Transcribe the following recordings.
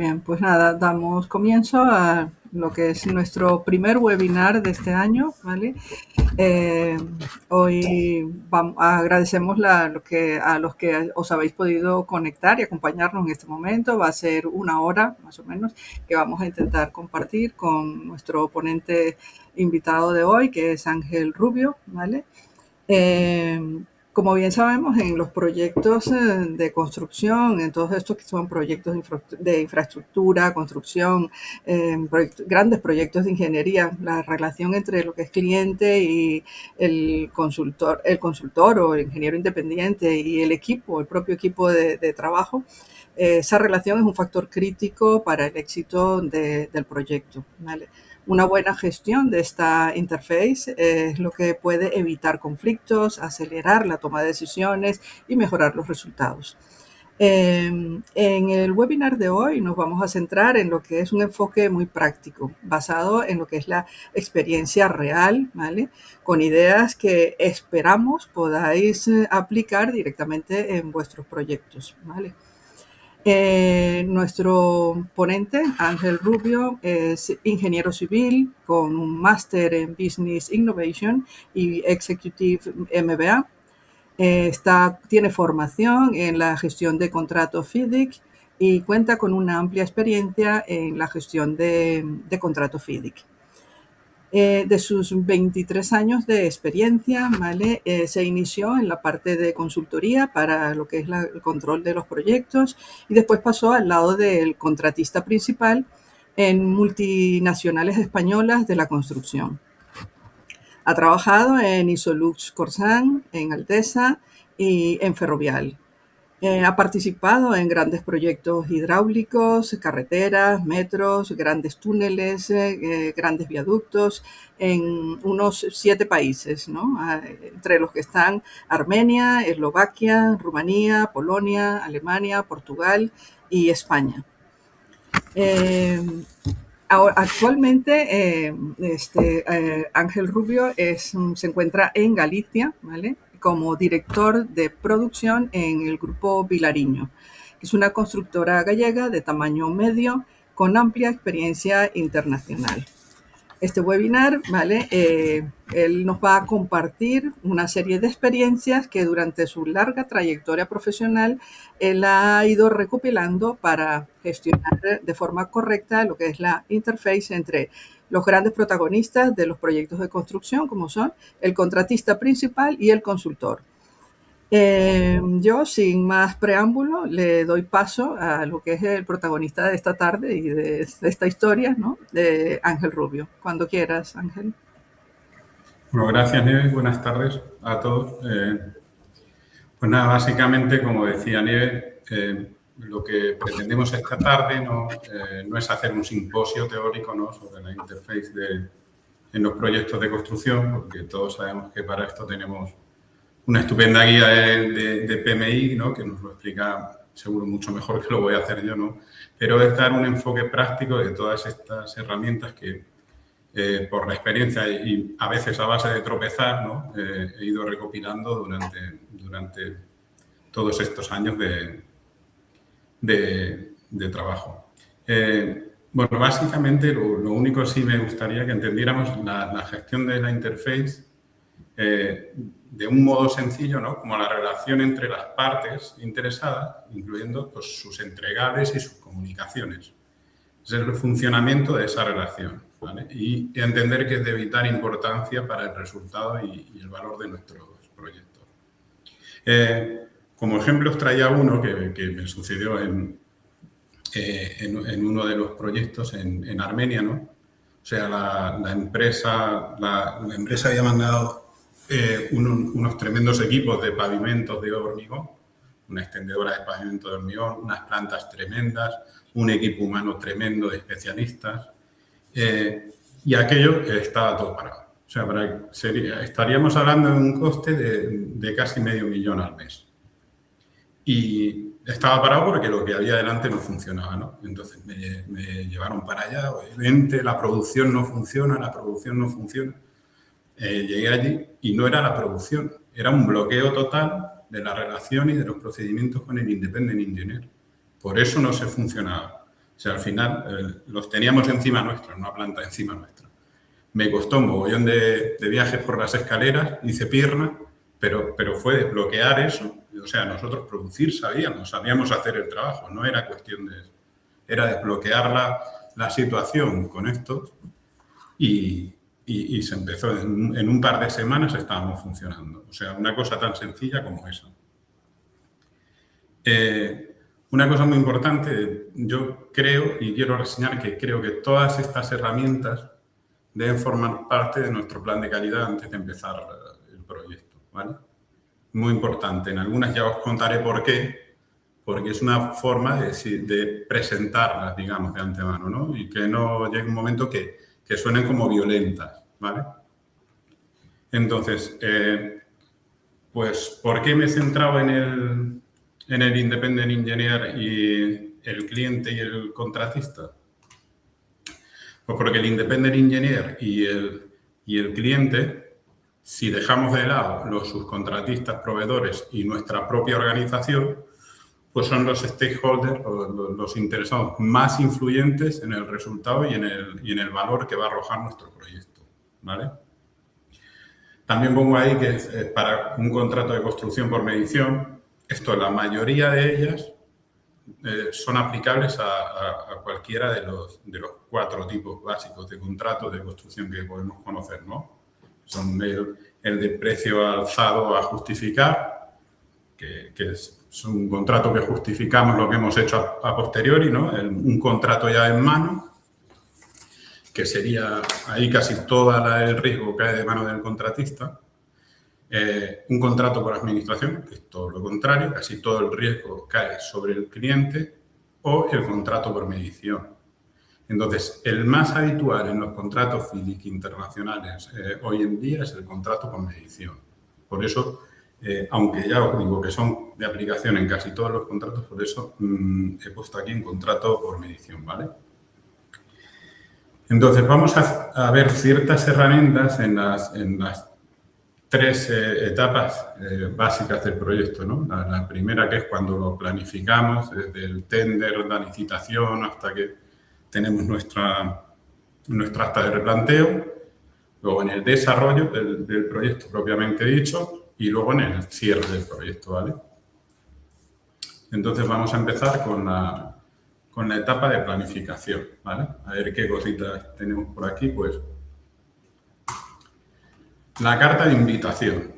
Bien, pues nada, damos comienzo a lo que es nuestro primer webinar de este año, ¿vale? Eh, Hoy agradecemos a los que os habéis podido conectar y acompañarnos en este momento. Va a ser una hora, más o menos, que vamos a intentar compartir con nuestro ponente invitado de hoy, que es Ángel Rubio, ¿vale? Como bien sabemos, en los proyectos de construcción, en todos estos que son proyectos de infraestructura, construcción, grandes proyectos de ingeniería, la relación entre lo que es cliente y el consultor o el ingeniero independiente y el equipo, el propio equipo de trabajo, esa relación es un factor crítico para el éxito del proyecto, ¿vale? Una buena gestión de esta interface es lo que puede evitar conflictos, acelerar la toma de decisiones y mejorar los resultados. En el webinar de hoy nos vamos a centrar en lo que es un enfoque muy práctico, basado en lo que es la experiencia real, ¿vale? Con ideas que esperamos podáis aplicar directamente en vuestros proyectos, ¿vale? Nuestro ponente, Ángel Rubio, es ingeniero civil con un máster en Business Innovation y Executive MBA. Tiene formación en la gestión de contratos FIDIC y cuenta con una amplia experiencia en la gestión de contratos FIDIC. De sus 23 años de experiencia, ¿vale? Se inició en la parte de consultoría para lo que es el control de los proyectos y después pasó al lado del contratista principal en multinacionales españolas de la construcción. Ha trabajado en Isolux Corsan, en Altesa y en Ferrovial. Ha participado en grandes proyectos hidráulicos, carreteras, metros, grandes túneles, grandes viaductos en unos 7 países, ¿no? Entre los que están Armenia, Eslovaquia, Rumanía, Polonia, Alemania, Portugal y España. Actualmente, Ángel Rubio se encuentra en Galicia, ¿vale? Como director de producción en el grupo Vilariño, que es una constructora gallega de tamaño medio con amplia experiencia internacional. Este webinar, ¿vale? Él nos va a compartir una serie de experiencias que durante su larga trayectoria profesional él ha ido recopilando para gestionar de forma correcta lo que es la interface entre los grandes protagonistas de los proyectos de construcción, como son el contratista principal y el consultor. Yo, sin más preámbulo, le doy paso a lo que es el protagonista de esta tarde y de esta historia, ¿no? De Ángel Rubio. Cuando quieras, Ángel. Bueno, gracias, Nieves. Buenas tardes a todos. Pues nada, básicamente, como decía Nieves, lo que pretendemos esta tarde no es hacer un simposio teórico, ¿no?, sobre la interface en los proyectos de construcción, porque todos sabemos que para esto tenemos una estupenda guía de PMI, ¿no?, que nos lo explica seguro mucho mejor que lo voy a hacer yo, ¿no? Pero es dar un enfoque práctico de todas estas herramientas que, por la experiencia y a veces a base de tropezar, ¿no?, he ido recopilando durante todos estos años de trabajo. Bueno, básicamente lo único sí me gustaría que entendiéramos la gestión de la interface de un modo sencillo, ¿no?, como la relación entre las partes interesadas, incluyendo pues, sus entregables y sus comunicaciones. Es el funcionamiento de esa relación, ¿vale? Y entender que es de vital importancia para el resultado y el valor de nuestros proyectos. Como ejemplo os traía uno que me sucedió en uno de los proyectos en Armenia, ¿no? O sea, la empresa había mandado unos tremendos equipos de pavimentos de hormigón, una extendedora de pavimento de hormigón, unas plantas tremendas, un equipo humano tremendo de especialistas, y aquello estaba todo parado. O sea, estaríamos hablando de un coste de casi $500,000 al mes. Y estaba parado porque lo que había delante no funcionaba, ¿no? Entonces me llevaron para allá, obviamente la producción no funciona. Llegué allí y no era la producción, era un bloqueo total de la relación y de los procedimientos con el Independent Engineer. Por eso no se funcionaba. O sea, al final los teníamos encima nuestra, una planta encima nuestra. Me costó un mogollón de viajes por las escaleras, hice pierna, pero fue desbloquear eso. O sea, nosotros producir sabíamos hacer el trabajo, no era cuestión de eso. Era desbloquear la situación con esto y se empezó. En un par de semanas estábamos funcionando. O sea, una cosa tan sencilla como esa. Una cosa muy importante, yo creo y quiero reseñar que creo que todas estas herramientas deben formar parte de nuestro plan de calidad antes de empezar el proyecto, ¿vale? Muy importante. En algunas ya os contaré por qué, porque es una forma de presentarlas, digamos, de antemano, ¿no? Y que no llegue un momento que suenen como violentas, ¿vale? Entonces, pues, ¿por qué me he centrado en el Independent Engineer y el cliente y el contratista? Pues porque el Independent Engineer y el cliente, si dejamos de lado los subcontratistas, proveedores y nuestra propia organización, pues son los stakeholders, los interesados más influyentes en el resultado y en el valor que va a arrojar nuestro proyecto, ¿vale? También pongo ahí que para un contrato de construcción por medición, la mayoría de ellas son aplicables a cualquiera de los 4 tipos básicos de contratos de construcción que podemos conocer, ¿no? Son el de precio alzado a justificar, que es un contrato que justificamos lo que hemos hecho a posteriori, ¿no? Un contrato ya en mano, que sería ahí casi todo el riesgo cae de mano del contratista. Un contrato por administración, que es todo lo contrario, casi todo el riesgo cae sobre el cliente, o el contrato por medición. Entonces, el más habitual en los contratos FIDIC internacionales hoy en día es el contrato por medición. Por eso, aunque ya os digo que son de aplicación en casi todos los contratos, por eso he puesto aquí un contrato por medición, ¿vale? Entonces, vamos a ver ciertas herramientas en las 3 etapas básicas del proyecto, ¿no? La primera, que es cuando lo planificamos, desde el tender, la licitación, hasta que tenemos nuestra acta de replanteo, luego en el desarrollo del proyecto propiamente dicho y luego en el cierre del proyecto, ¿vale? Entonces vamos a empezar con la etapa de planificación, ¿vale? A ver qué cositas tenemos por aquí, pues. La carta de invitación.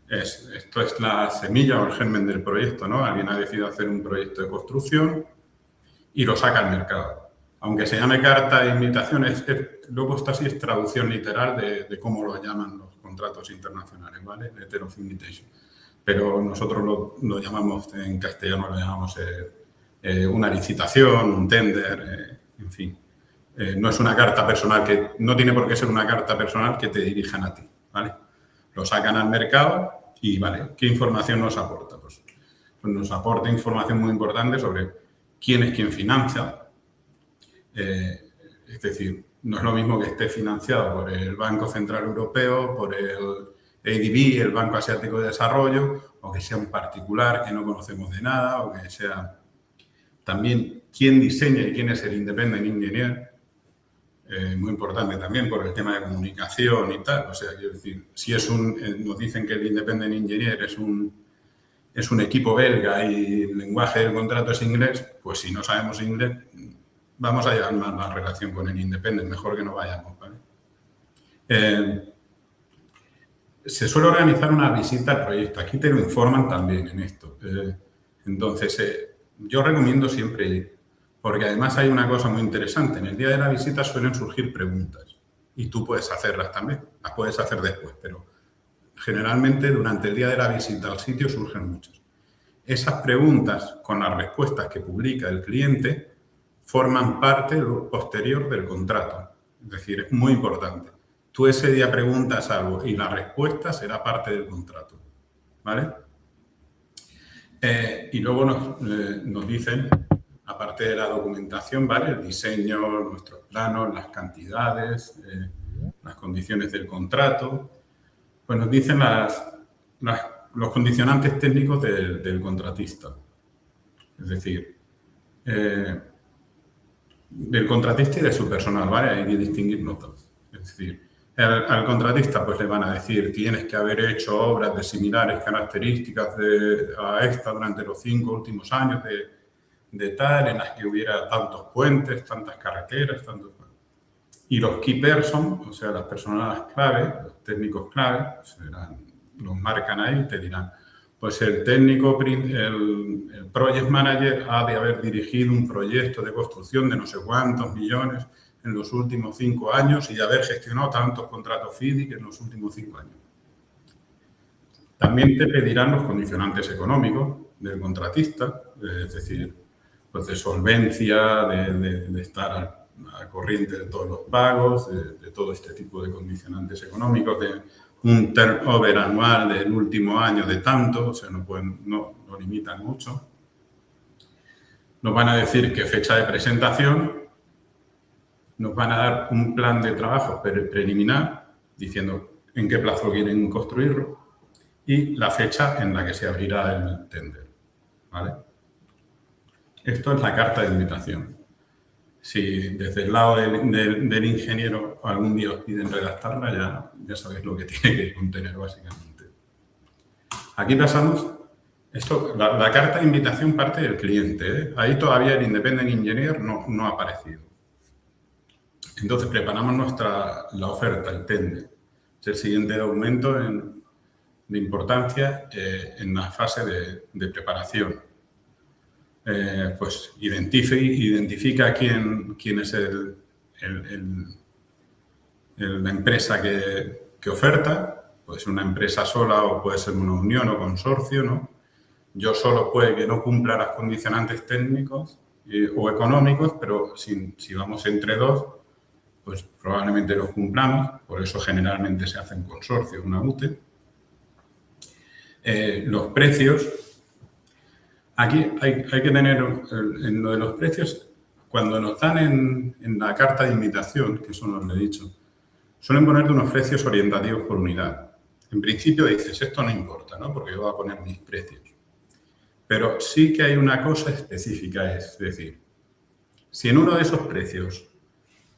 Esto es la semilla o el germen del proyecto, ¿no? Alguien ha decidido hacer un proyecto de construcción y lo saca al mercado. Aunque se llame carta de invitación, luego esto así es traducción literal de cómo lo llaman los contratos internacionales, ¿vale? Letter of invitation. Pero nosotros lo llamamos, en castellano lo llamamos una licitación, un tender, en fin. No es una carta personal no tiene por qué ser una carta personal que te dirijan a ti, ¿vale? Lo sacan al mercado y, ¿vale? ¿Qué información nos aporta? Pues nos aporta información muy importante sobre quién es quien financia. Es decir, no es lo mismo que esté financiado por el Banco Central Europeo, por el ADB, el Banco Asiático de Desarrollo, o que sea un particular que no conocemos de nada, o que sea también quién diseña y quién es el Independent Engineer. Muy importante también por el tema de comunicación y tal. O sea, quiero decir, si nos dicen que el Independent Engineer es un equipo belga y el lenguaje del contrato es inglés, pues si no sabemos inglés, vamos a llevar más la relación con el Independent, mejor que no vayamos, ¿vale? Se suele organizar una visita al proyecto. Aquí te lo informan también en esto. Entonces, yo recomiendo siempre ir. Porque además hay una cosa muy interesante. En el día de la visita suelen surgir preguntas y tú puedes hacerlas también. Las puedes hacer después, pero generalmente durante el día de la visita al sitio surgen muchas. Esas preguntas con las respuestas que publica el cliente forman parte posterior del contrato. Es decir, es muy importante. Tú ese día preguntas algo y la respuesta será parte del contrato, ¿vale? Y luego nos dicen, aparte de la documentación, ¿vale? El diseño, nuestros planos, las cantidades, las condiciones del contrato, pues nos dicen los condicionantes técnicos del contratista. Es decir, del contratista y de su personal, ¿vale? Hay que distinguirlos dos. Es decir, al contratista pues le van a decir tienes que haber hecho obras de similares características a esta durante los 5 últimos años de tal, en las que hubiera tantos puentes, tantas carreteras, tantos... Y los key person, o sea, las personas clave, los técnicos clave, los marcan ahí y te dirán, pues el técnico, el project manager ha de haber dirigido un proyecto de construcción de no sé cuántos millones en los últimos 5 años y de haber gestionado tantos contratos FIDIC en los últimos 5 años. También te pedirán los condicionantes económicos del contratista, es decir, pues de solvencia, de estar al corriente de todos los pagos, de todo este tipo de condicionantes económicos, de un turnover anual del último año de tanto, o sea, no lo limitan mucho. Nos van a decir qué fecha de presentación, nos van a dar un plan de trabajo preliminar, diciendo en qué plazo quieren construirlo y la fecha en la que se abrirá el tender, ¿vale? Esto es la carta de invitación. Si desde el lado del ingeniero algún día os piden redactarla, ya sabéis lo que tiene que contener básicamente. Aquí pasamos, la carta de invitación parte del cliente, ¿eh? Ahí todavía el Independent Engineer no ha aparecido. Entonces preparamos la oferta, el tender. Es el siguiente documento de importancia en la fase de preparación. Pues identifica quién es la empresa que oferta, puede ser una empresa sola o puede ser una unión o consorcio, ¿no? Yo solo puede que no cumpla las condicionantes técnicos o económicos, pero si vamos entre dos, pues probablemente los cumplamos, por eso generalmente se hace en consorcio, una UTE. Los precios. Aquí hay que tener, en lo de los precios, cuando nos dan en la carta de invitación, que eso no lo he dicho, suelen ponerte unos precios orientativos por unidad. En principio dices, esto no importa, ¿no? Porque yo voy a poner mis precios. Pero sí que hay una cosa específica, es decir, si en uno de esos precios,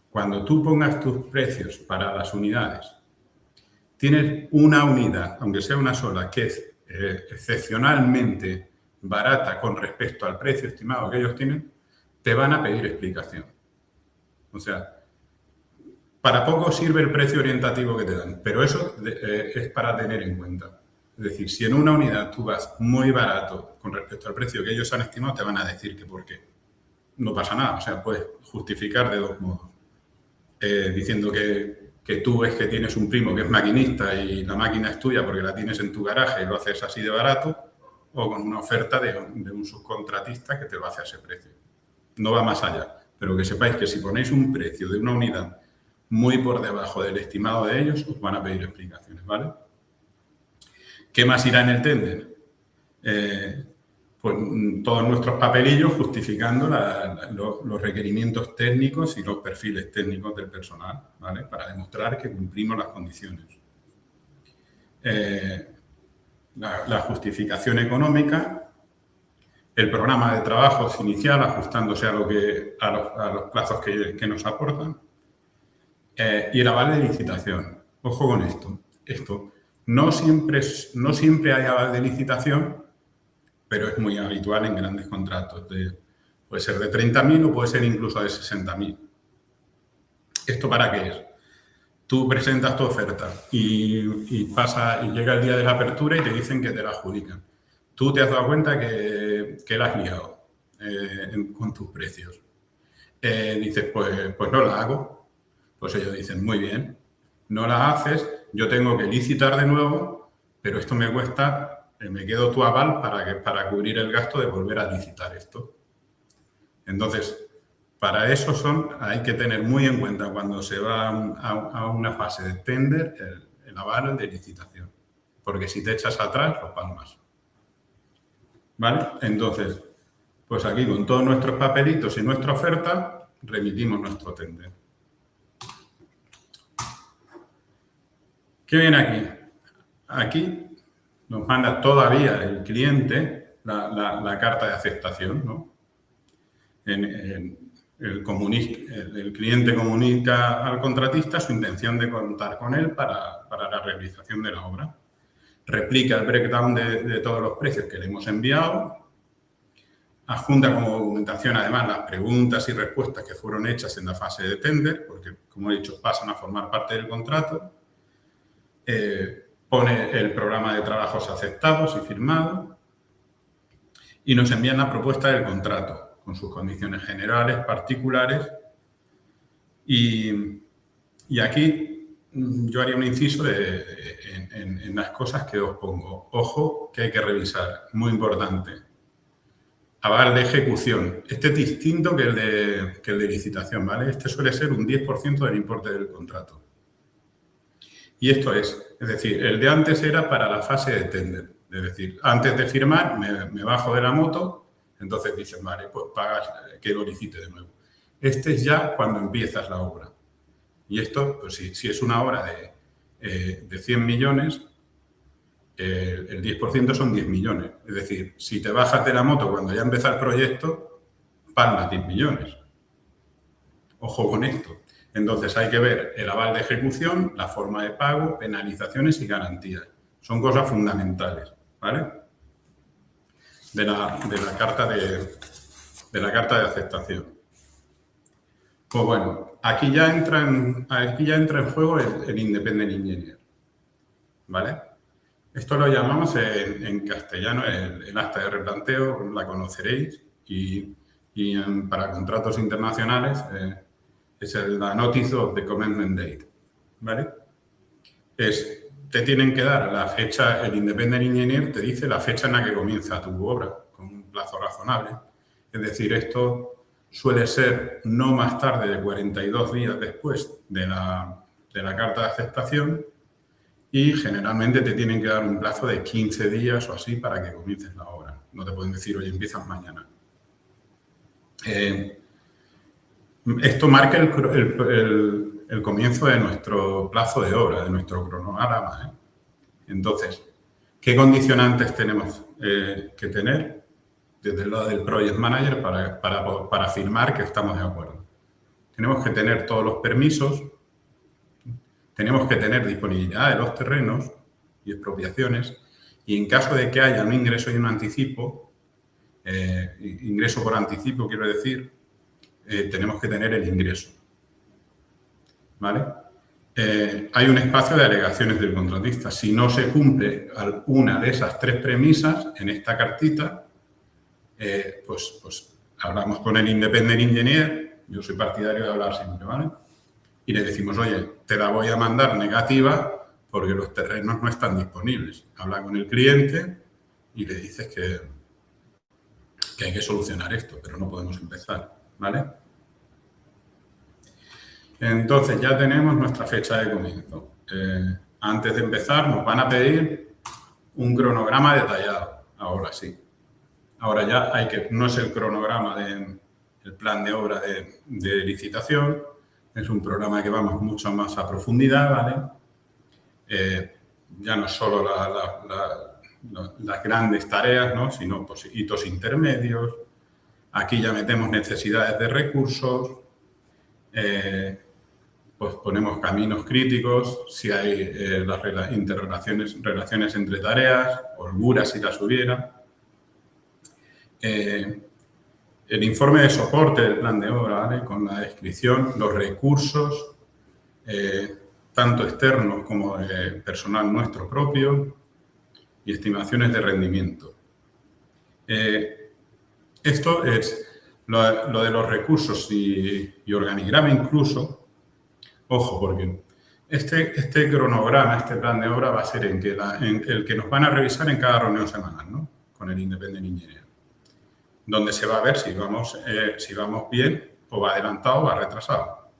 cuando tú pongas tus precios para las unidades, tienes una unidad, aunque sea una sola, que es excepcionalmente barata con respecto al precio estimado que ellos tienen, te van a pedir explicación. O sea, para poco sirve el precio orientativo que te dan, pero eso es para tener en cuenta. Es decir, si en una unidad tú vas muy barato con respecto al precio que ellos han estimado, te van a decir que por qué. No pasa nada, o sea, puedes justificar de dos modos. Diciendo que tú es que tienes un primo que es maquinista y la máquina es tuya porque la tienes en tu garaje y lo haces así de barato, o con una oferta de un subcontratista que te lo hace a ese precio. No va más allá, pero que sepáis que si ponéis un precio de una unidad muy por debajo del estimado de ellos, os van a pedir explicaciones, ¿vale? ¿Qué más irá en el tender? Pues todos nuestros papelillos justificando los requerimientos técnicos y los perfiles técnicos del personal, ¿vale? Para demostrar que cumplimos las condiciones. La justificación económica, el programa de trabajos inicial ajustándose a los plazos que nos aportan y el aval de licitación. Ojo con esto. No siempre hay aval de licitación, pero es muy habitual en grandes contratos. Puede ser de 30.000 o puede ser incluso de 60.000. ¿Esto para qué es? Tú presentas tu oferta y llega el día de la apertura y te dicen que te la adjudican. Tú te has dado cuenta que la has liado con tus precios. Dices, pues no la hago. Pues ellos dicen, muy bien, no la haces, yo tengo que licitar de nuevo, pero esto me cuesta, me quedo tu aval para cubrir el gasto de volver a licitar esto. Entonces, para eso hay que tener muy en cuenta cuando se va a una fase de tender el aval de licitación, porque si te echas atrás, lo palmas. ¿Vale? Entonces, pues aquí con todos nuestros papelitos y nuestra oferta, remitimos nuestro tender. ¿Qué viene aquí? Aquí nos manda todavía el cliente la carta de aceptación, ¿no? En el cliente comunica al contratista su intención de contar con él para la realización de la obra. Replica el breakdown de todos los precios que le hemos enviado. Adjunta como documentación, además, las preguntas y respuestas que fueron hechas en la fase de tender, porque, como he dicho, pasan a formar parte del contrato. Pone el programa de trabajos aceptados y firmados y nos envían la propuesta del contrato con sus condiciones generales, particulares. Y aquí yo haría un inciso en las cosas que os pongo. Ojo, que hay que revisar, muy importante. Aval de ejecución. Este es distinto que el de licitación, ¿vale? Este suele ser un 10% del importe del contrato. Y esto es decir, el de antes era para la fase de tender. Es decir, antes de firmar me bajo de la moto, entonces dicen, vale, pues pagas que lo licite de nuevo. Este es ya cuando empiezas la obra. Y esto, pues si es una obra de 100 millones, el 10% son 10 millones. Es decir, si te bajas de la moto cuando ya empieza el proyecto, palmas 10 millones. Ojo con esto. Entonces hay que ver el aval de ejecución, la forma de pago, penalizaciones y garantías. Son cosas fundamentales, ¿vale? De la carta de aceptación. Pues bueno, aquí ya entra en juego el Independent Engineer, ¿vale? Esto lo llamamos en castellano el acta de replanteo, la conoceréis, y para contratos internacionales es la Notice of the Commencement Date, ¿vale? Te tienen que dar la fecha, el Independent Engineer te dice la fecha en la que comienza tu obra, con un plazo razonable. Es decir, esto suele ser no más tarde de 42 días después de la carta de aceptación y generalmente te tienen que dar un plazo de 15 días o así para que comiences la obra. No te pueden decir, oye, empiezas mañana. Esto marca el comienzo de nuestro plazo de obra, de nuestro cronograma, ¿eh? Entonces, ¿qué condicionantes tenemos que tener desde el lado del Project Manager para afirmar que estamos de acuerdo? Tenemos que tener todos los permisos, tenemos que tener disponibilidad de los terrenos y expropiaciones y en caso de que haya un ingreso y un anticipo, ingreso por anticipo quiero decir, tenemos que tener el ingreso, ¿vale? Hay un espacio de alegaciones del contratista. Si no se cumple una de esas tres premisas en esta cartita, pues hablamos con el Independent Engineer, yo soy partidario de hablar siempre, ¿vale? Y le decimos, oye, te la voy a mandar negativa porque los terrenos no están disponibles. Habla con el cliente y le dices que hay que solucionar esto, pero no podemos empezar, ¿vale? Entonces, ya tenemos nuestra fecha de comienzo. Antes de empezar, nos van a pedir un cronograma detallado. Ahora sí. Ahora ya no es el cronograma del plan de obra de licitación, es un programa que vamos mucho más a profundidad, ¿vale? Ya no solo las grandes tareas, ¿no? Sino pues, hitos intermedios. Aquí ya metemos necesidades de recursos. Pues ponemos caminos críticos, si hay las relaciones entre tareas, holguras si las hubiera. El informe de soporte del plan de obra, ¿vale? Con la descripción, los recursos, tanto externos como de personal nuestro propio y estimaciones de rendimiento. Esto es lo de los recursos y organigrama incluso. Ojo, porque este cronograma, este plan de obra va a ser el que nos van a revisar en cada reunión semanal, ¿no? Con el Independent Engineer, donde se va a ver si vamos bien o va adelantado o va retrasado.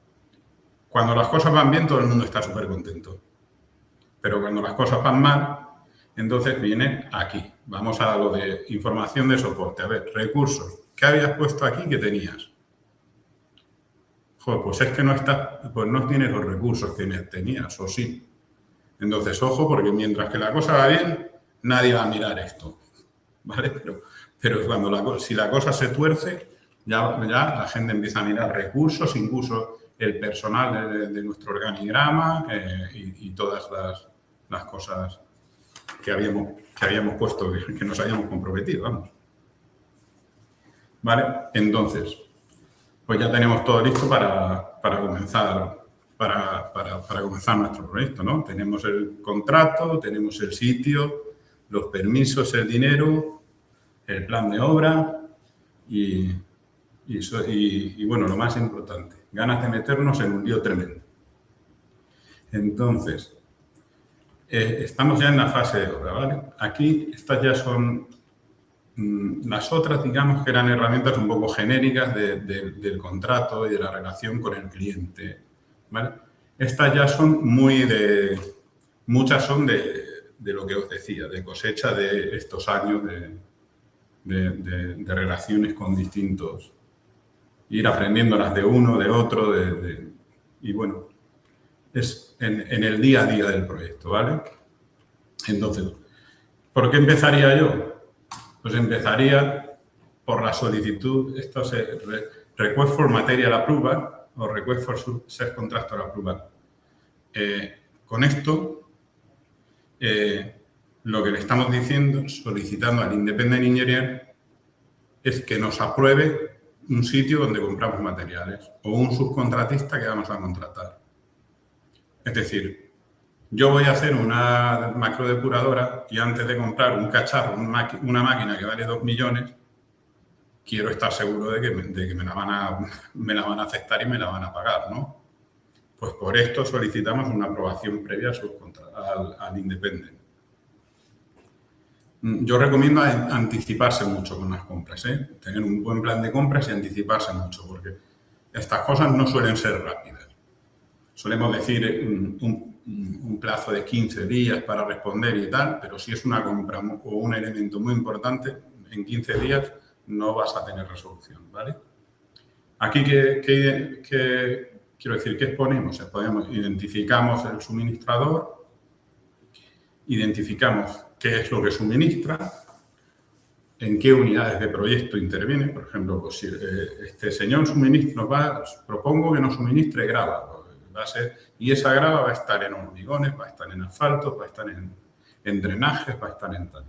Cuando las cosas van bien, todo el mundo está súper contento. Pero cuando las cosas van mal, entonces viene aquí. Vamos a lo de información de soporte. A ver, recursos. ¿Qué habías puesto aquí que tenías? Joder, pues es que no tienes los recursos que tenías, o sí. Entonces, ojo, porque mientras que la cosa va bien, nadie va a mirar esto, ¿vale? Pero si la cosa se tuerce, Ya la gente empieza a mirar recursos, incluso el personal de nuestro organigrama y todas las cosas que habíamos puesto, que nos habíamos comprometido, vamos. ¿Vale? Entonces, pues ya tenemos todo listo para comenzar nuestro proyecto, ¿no? Tenemos el contrato, tenemos el sitio, los permisos, el dinero, el plan de obra y bueno, lo más importante, ganas de meternos en un lío tremendo. Entonces, estamos ya en la fase de obra, ¿vale? Aquí estas ya son las otras, digamos, que eran herramientas un poco genéricas del contrato y de la relación con el cliente, ¿vale? Estas ya son muchas son de lo que os decía, de cosecha de estos años de relaciones con distintos, ir aprendiéndolas de uno, de otro, y bueno, es en el día a día del proyecto, ¿vale? Entonces, ¿por qué empezaría yo? Pues empezaría por la solicitud, esto es Request for Material Approval o Request for Subcontractor Approval. Con esto, lo que le estamos diciendo, solicitando al Independent Engineer, es que nos apruebe un sitio donde compramos materiales o un subcontratista que vamos a contratar. Es decir, yo voy a hacer una macrodepuradora y antes de comprar un cacharro, una máquina que vale 2 millones, quiero estar seguro de que me la van a aceptar y me la van a pagar, ¿no? Pues por esto solicitamos una aprobación previa al Independent. Yo recomiendo anticiparse mucho con las compras, ¿eh? Tener un buen plan de compras y anticiparse mucho, porque estas cosas no suelen ser rápidas. Solemos decir un plazo de 15 días para responder y tal, pero si es una compra o un elemento muy importante, en 15 días no vas a tener resolución, ¿vale? Aquí, quiero decir, ¿qué exponemos? Identificamos el suministrador, identificamos qué es lo que suministra, en qué unidades de proyecto interviene. Por ejemplo, pues si este señor propongo que nos suministre grava, y esa grava va a estar en hormigones, va a estar en asfaltos, va a estar en drenajes, va a estar en tal.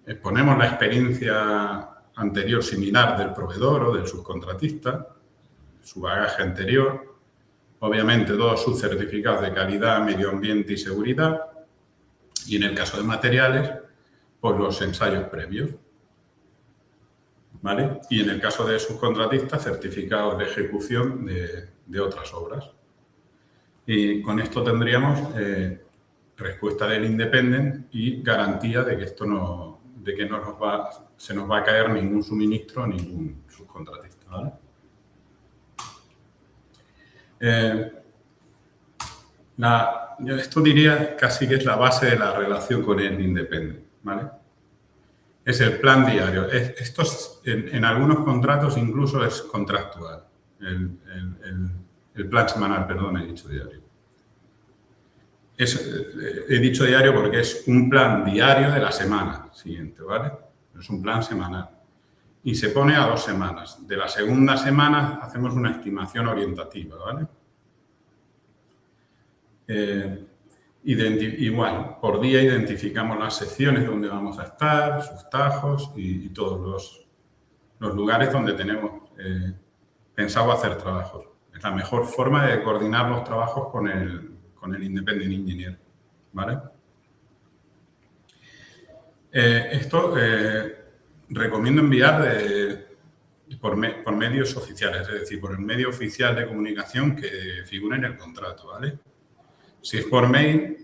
Exponemos la experiencia anterior similar del proveedor o del subcontratista, su bagaje anterior, obviamente todos sus certificados de calidad, medio ambiente y seguridad, y en el caso de materiales, pues los ensayos previos, ¿vale? Y en el caso de subcontratistas, certificados de ejecución de otras obras. Y con esto tendríamos respuesta del Independent y garantía de que se nos va a caer ningún suministro, ningún subcontratista, ¿vale? Esto diría casi que es la base de la relación con el Independent, ¿vale? Es el plan diario. Esto en algunos contratos incluso es contractual. El plan semanal, perdón, he dicho diario. He dicho diario porque es un plan diario de la semana siguiente, ¿vale? Es un plan semanal. Y se pone a 2 semanas. De la segunda semana hacemos una estimación orientativa, ¿vale? Igual, por día identificamos las secciones donde vamos a estar, sus tajos y todos los lugares donde tenemos pensado hacer trabajos. Es la mejor forma de coordinar los trabajos con el Independent Engineer, ¿vale? Esto recomiendo enviar por medios oficiales, es decir, por el medio oficial de comunicación que figura en el contrato, ¿vale? Si es por mail,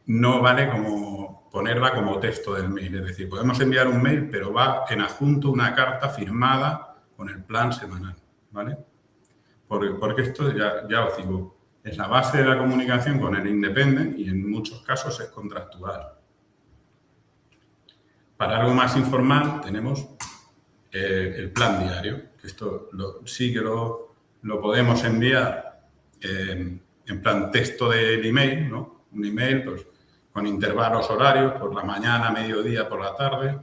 no vale como ponerla como texto del mail. Es decir, podemos enviar un mail, pero va en adjunto una carta firmada con el plan semanal, ¿vale? Porque esto, ya os digo, es la base de la comunicación con el Independent y en muchos casos es contractual. Para algo más informal tenemos el plan diario, que esto sí que lo podemos enviar en plan texto del email, ¿no? Un email pues, con intervalos horarios, por la mañana, mediodía, por la tarde,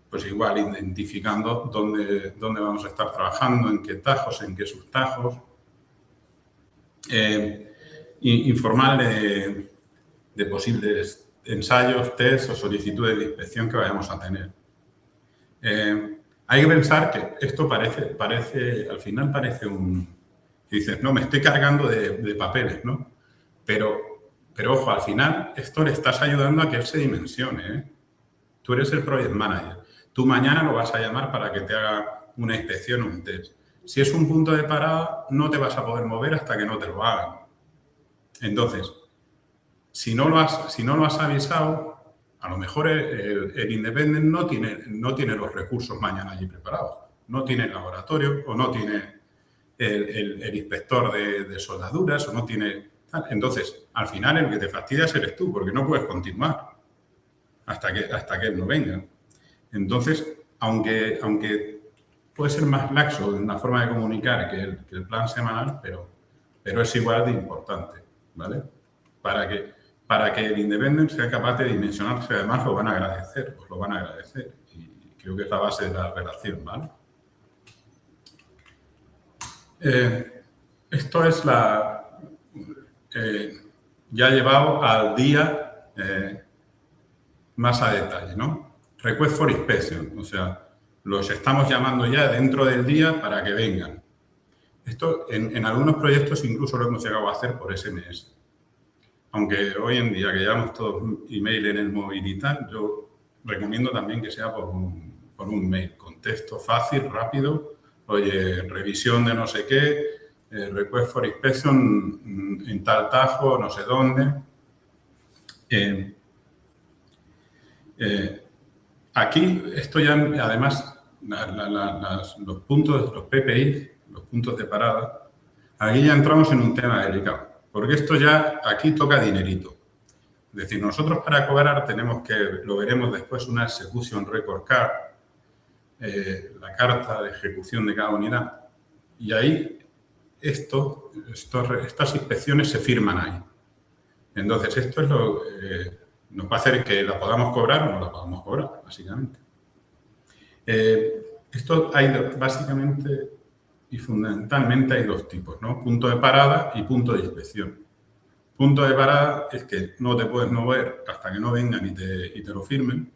pues igual identificando dónde vamos a estar trabajando, en qué tajos, en qué subtajos. Informar de posibles ensayos, test o solicitudes de inspección que vayamos a tener. Hay que pensar que esto parece al final parece que dices, no, me estoy cargando de papeles, ¿no? Pero ojo, al final esto le estás ayudando a que él se dimensione, ¿eh? Tú eres el project manager. Tú mañana lo vas a llamar para que te haga una inspección o un test. Si es un punto de parada, no te vas a poder mover hasta que no te lo hagan. Entonces, si no lo has avisado, a lo mejor el Independent no tiene los recursos mañana allí preparados. No tiene el laboratorio o no tiene el inspector de soldaduras o no tiene... Entonces, al final el que te fastidias eres tú porque no puedes continuar hasta que él no venga. Entonces, aunque puede ser más laxo en la forma de comunicar que el plan semanal, pero es igual de importante, ¿vale? Para que el Independent sea capaz de dimensionarse, además lo van a agradecer, os lo van a agradecer. Y creo que es la base de la relación, ¿vale? Esto es ya llevado al día más a detalle, ¿no? Request for inspection, o sea, los estamos llamando ya dentro del día para que vengan. Esto en algunos proyectos incluso lo hemos llegado a hacer por SMS. Aunque hoy en día que llevamos todos email en el móvil y tal, yo recomiendo también que sea por un mail, con texto fácil, rápido. Oye, revisión de no sé qué, request for inspection en tal tajo, no sé dónde. Aquí, esto ya, además, los puntos, los PPI, los puntos de parada, aquí ya entramos en un tema delicado. Porque esto ya aquí toca dinerito. Es decir, nosotros para cobrar tenemos que, lo veremos después, una execution record card, la carta de ejecución de cada unidad. Y ahí estas inspecciones se firman ahí. Entonces, esto es nos va a hacer que la podamos cobrar o no la podamos cobrar, básicamente. Esto hay básicamente... Y fundamentalmente hay dos tipos, ¿no? Punto de parada y punto de inspección. Punto de parada es que no te puedes mover hasta que no vengan y te lo firmen.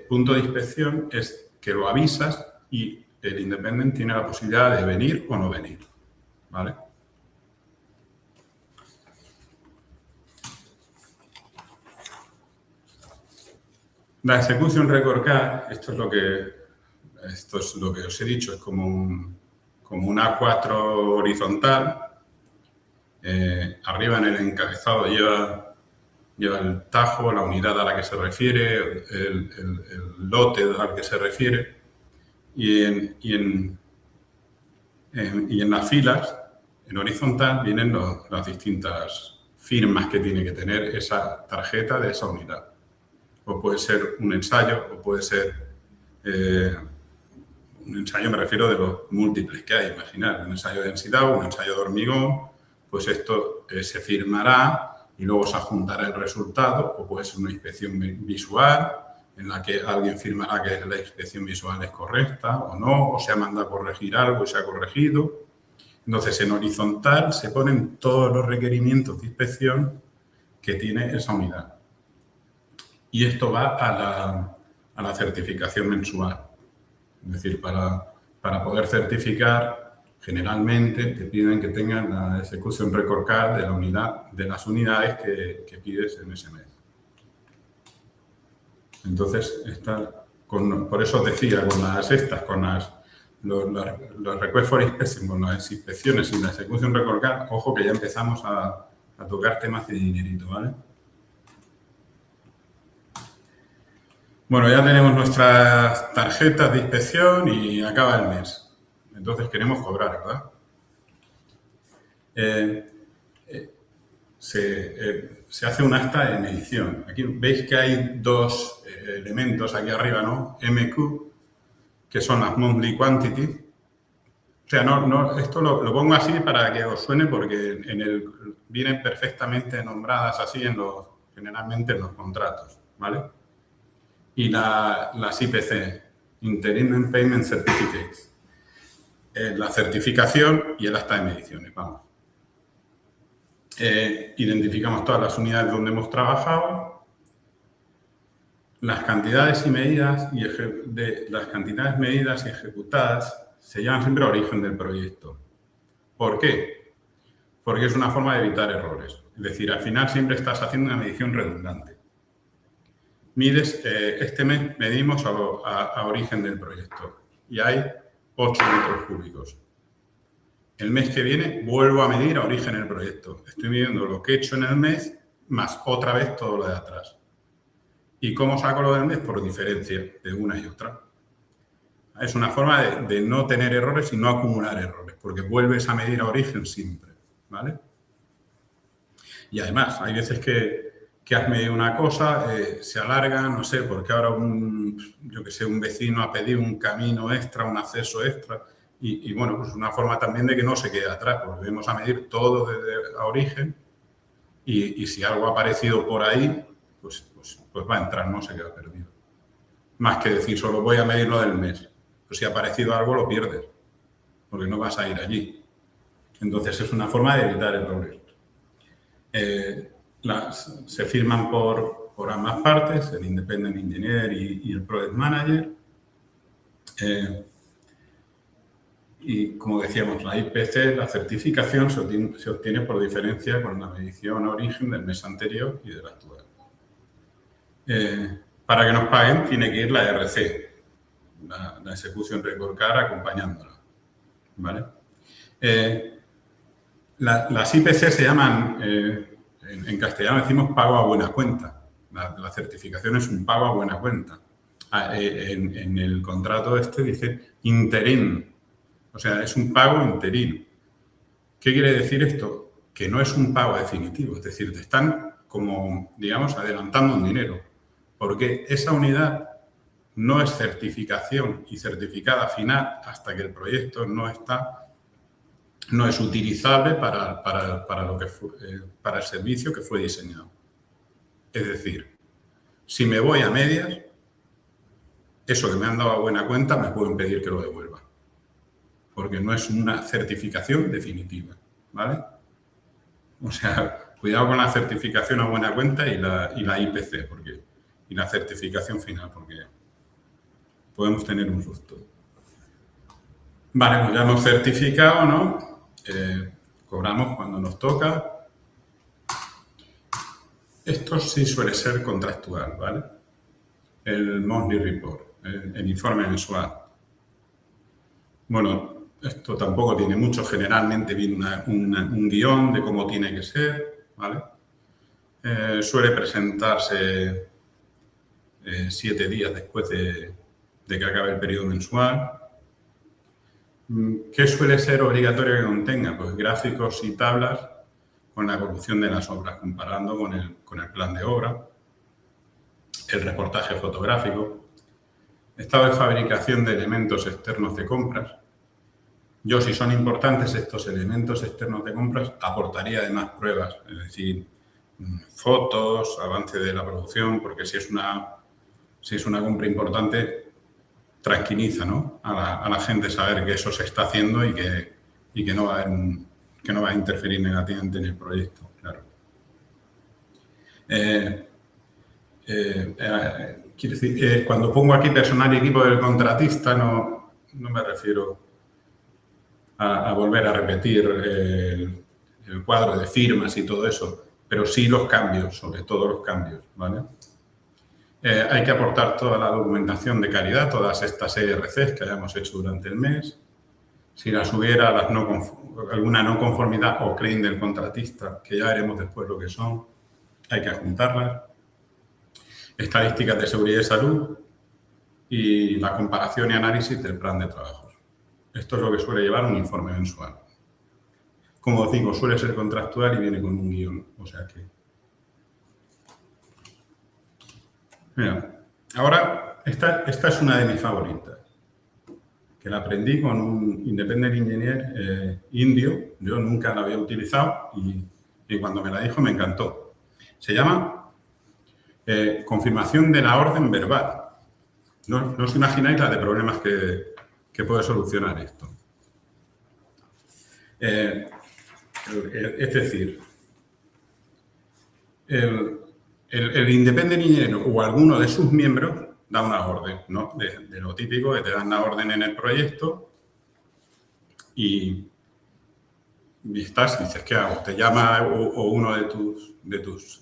Punto de inspección es que lo avisas y el Independent tiene la posibilidad de venir o no venir, ¿vale? La execution record card, esto es lo que os he dicho, es como un A4 horizontal. Arriba en el encabezado lleva el tajo, la unidad a la que se refiere, el lote al que se refiere. Y en las filas, en horizontal, vienen las distintas firmas que tiene que tener esa tarjeta de esa unidad. O puede ser un ensayo, o puede ser... un ensayo me refiero de los múltiples que hay, imaginar, un ensayo de densidad o un ensayo de hormigón, pues esto se firmará y luego se adjuntará el resultado, o puede ser una inspección visual en la que alguien firmará que la inspección visual es correcta o no, o se ha mandado a corregir algo y se ha corregido. Entonces, en horizontal se ponen todos los requerimientos de inspección que tiene esa unidad. Y esto va a la certificación mensual. Es decir, para poder certificar, generalmente te piden que tengas la execution record card de la unidad, de las unidades que pides en ese mes. Entonces, por eso os decía, con los request for inspection, con las inspecciones y la execution record card, ojo que ya empezamos a tocar temas de dinerito, ¿vale? Bueno, ya tenemos nuestras tarjetas de inspección y acaba el mes. Entonces queremos cobrar, ¿verdad? Se hace un acta de medición. Aquí veis que hay dos elementos aquí arriba, ¿no? MQ, que son las monthly quantities. O sea, esto lo pongo así para que os suene porque vienen perfectamente nombradas así generalmente en los contratos, ¿vale? y las IPC, Interim Payment Certificates, la certificación y el acta de mediciones, vamos. Identificamos todas las unidades donde hemos trabajado, las cantidades medidas y ejecutadas se llaman siempre origen del proyecto. ¿Por qué? Porque es una forma de evitar errores. Es decir, al final siempre estás haciendo una medición redundante. Mides, este mes medimos a origen del proyecto y hay 8 metros cúbicos. El mes que viene vuelvo a medir a origen del proyecto. Estoy midiendo lo que he hecho en el mes más otra vez todo lo de atrás. ¿Y cómo saco lo del mes? Por diferencia de una y otra. Es una forma de no tener errores y no acumular errores, porque vuelves a medir a origen siempre, ¿vale? Y además, hay veces que has medido una cosa, se alarga, no sé, porque ahora un vecino ha pedido un camino extra, un acceso extra, y bueno, pues una forma también de que no se quede atrás, porque volvemos a medir todo desde a origen, y si algo ha aparecido por ahí, pues va a entrar, no se queda perdido. Más que decir, solo voy a medir lo del mes. Pues si ha aparecido algo, lo pierdes, porque no vas a ir allí. Entonces, es una forma de evitar errores. Se firman por ambas partes, el Independent Engineer y el Project Manager. Y como decíamos, la IPC, la certificación, se obtiene por diferencia con la medición origen del mes anterior y del actual. Para que nos paguen tiene que ir la RC, la Execution Record Card, acompañándola, ¿vale? Las IPC se llaman, en castellano decimos pago a buena cuenta. La certificación es un pago a buena cuenta. En el contrato dice interim, o sea, es un pago interino. ¿Qué quiere decir esto? Que no es un pago definitivo, es decir, te están como, digamos, adelantando un dinero, porque esa unidad no es certificación y certificada final hasta que el proyecto no es utilizable para el servicio que fue diseñado. Es decir, si me voy a medias, eso que me han dado a buena cuenta me pueden pedir que lo devuelva, porque no es una certificación definitiva, ¿vale? O sea, cuidado con la certificación a buena cuenta y la IPC, y la certificación final, porque podemos tener un susto. Vale, pues ya hemos certificado, ¿no? Cobramos cuando nos toca. Esto sí suele ser contractual, ¿vale? El monthly report, el informe mensual. Bueno, esto tampoco tiene mucho, generalmente viene un guión de cómo tiene que ser, ¿vale? Suele presentarse 7 días después de que acabe el periodo mensual. ¿Qué suele ser obligatorio que contenga? Pues gráficos y tablas con la evolución de las obras, comparando con el plan de obra, el reportaje fotográfico, estado de fabricación de elementos externos de compras. Yo, si son importantes estos elementos externos de compras, aportaría además pruebas, es decir, fotos, avance de la producción, porque si es una compra importante, tranquiliza, ¿no? a la gente saber que eso se está haciendo y que no va a interferir negativamente en el proyecto, claro. Quiero decir, cuando pongo aquí personal y equipo del contratista, no me refiero a volver a repetir el cuadro de firmas y todo eso, pero sí los cambios, sobre todo los cambios, ¿vale? Hay que aportar toda la documentación de calidad, todas estas ERCs que hayamos hecho durante el mes. Si las hubiera, alguna no conformidad o claim del contratista, que ya veremos después lo que son, hay que adjuntarlas. Estadísticas de seguridad y salud y la comparación y análisis del plan de trabajos. Esto es lo que suele llevar un informe mensual. Como os digo, suele ser contractual y viene con un guión, o sea que... Mira, ahora esta es una de mis favoritas, que la aprendí con un Independent Engineer indio. Yo nunca la había utilizado y cuando me la dijo me encantó. Se llama confirmación de la orden verbal. no os imagináis la de problemas que puede solucionar esto. Es decir, el Independent Engineer o alguno de sus miembros da una orden, ¿no? De lo típico, que te dan la orden en el proyecto y dices, ¿qué hago? Te llama o uno de tus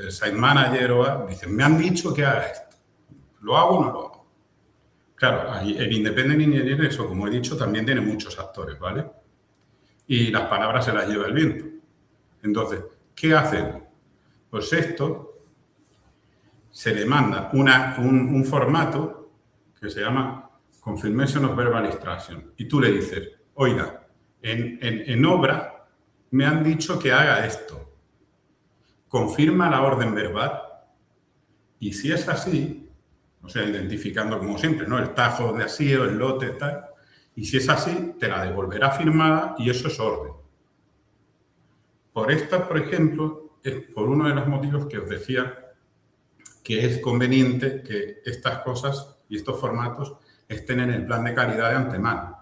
site manager o dicen, me han dicho que haga esto. ¿Lo hago o no lo hago? Claro, el Independent Engineer, eso, como he dicho, también tiene muchos actores, ¿vale? Y las palabras se las lleva el viento. Entonces, ¿qué hacemos? Pues esto se le manda un formato que se llama Confirmation of Verbal Instruction. Y tú le dices, oiga, en obra me han dicho que haga esto. Confirma la orden verbal. Y si es así, o sea, identificando como siempre, ¿no? El tajo de así o el lote, tal. Y si es así, te la devolverá firmada y eso es orden. Por esta, por ejemplo, es por uno de los motivos que os decía que es conveniente que estas cosas y estos formatos estén en el plan de calidad de antemano.